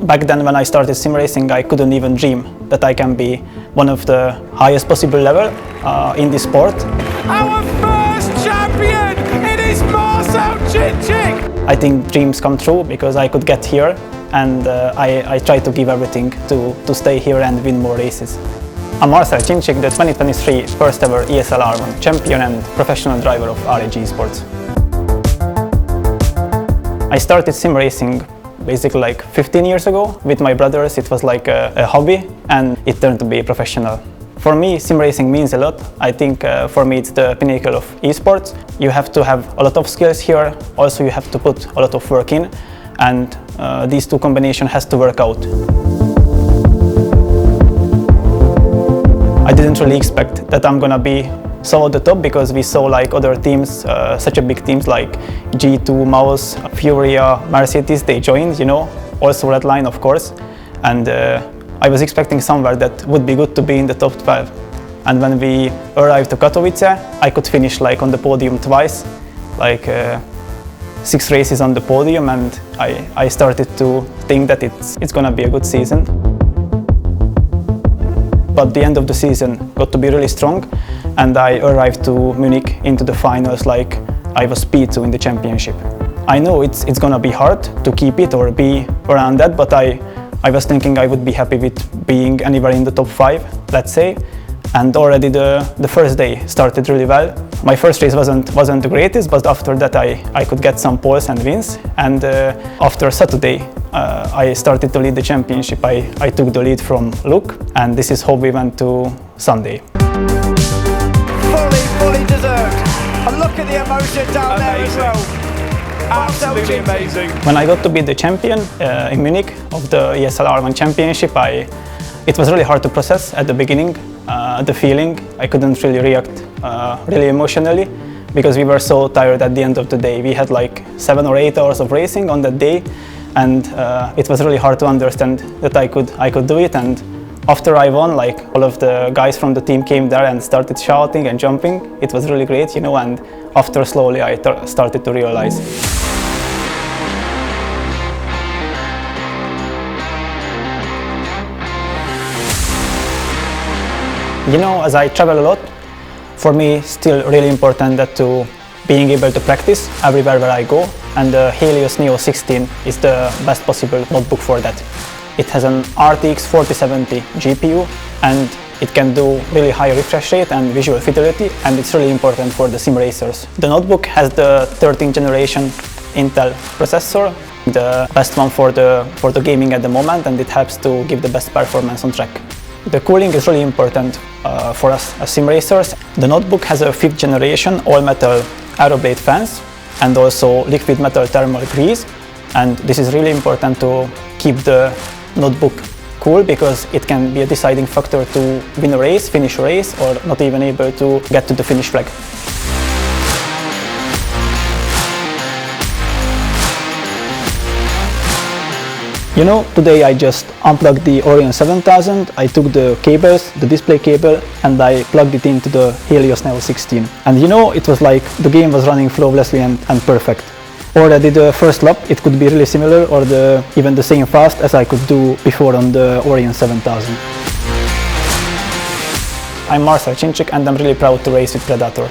Back then when I started sim racing, I couldn't even dream that I can be one of the highest possible level in this sport. Our first champion, it is Marcell. I think dreams come true because I could get here, and I try to give everything to stay here and win more races. I'm Marcell, the 2023 first ever ESL R1 champion and professional driver of RAG Sports. I started sim racing basically like 15 years ago with my brothers. It was like a hobby and it turned to be professional. For me, sim racing means a lot. I think for me it's the pinnacle of esports. You have to have a lot of skills here. Also you have to put a lot of work in, and these two combinations has to work out. I didn't really expect that I'm gonna be so at the top, because we saw like other teams, such a big teams like G2, Mouse, Furia, Mercedes, they joined, you know, also Redline of course. And I was expecting somewhere that would be good to be in the top 12. And when we arrived to Katowice, I could finish like on the podium twice, like 6 races on the podium, and I started to think that it's gonna be a good season. But the end of the season got to be really strong, and I arrived to Munich into the finals like I was P2 in the championship. I know it's gonna be hard to keep it or be around that, but I was thinking I would be happy with being anywhere in the top 5, let's say. And already the first day started really well. My first race wasn't the greatest, but after that I could get some poles and wins. And after Saturday, I started to lead the championship. I took the lead from Luke, and this is how we went to Sunday. Fully deserved. And look at the emotion down there as well. Absolutely amazing. When I got to be the champion in Munich of the ESL R1 championship, it was really hard to process at the beginning. The feeling, I couldn't really react really emotionally, because we were so tired at the end of the day. We had like 7 or 8 hours of racing on that day, and it was really hard to understand that I could do it. And after I won, like all of the guys from the team came there and started shouting and jumping. It was really great, you know, and after slowly I started to realize. You know, as I travel a lot, for me still really important that to being able to practice everywhere where I go, and the Helios Neo 16 is the best possible notebook for that. It has an RTX 4070 GPU, and it can do really high refresh rate and visual fidelity, and it's really important for the sim racers. The notebook has the 13th generation Intel processor, the best one for the gaming at the moment, and it helps to give the best performance on track. The cooling is really important for us as sim racers. The notebook has a 5th generation all-metal aeroblade fans and also liquid metal thermal grease, and this is really important to keep the notebook cool, because it can be a deciding factor to win a race, finish a race, or not even able to get to the finish flag. You know, today I just unplugged the Orion 7000, I took the cables, the display cable, and I plugged it into the Helios Neo 16. And you know, it was like the game was running flawlessly and perfect. Already the first lap, it could be really similar or even the same fast as I could do before on the Orion 7000. I'm Marcell, and I'm really proud to race with Predator.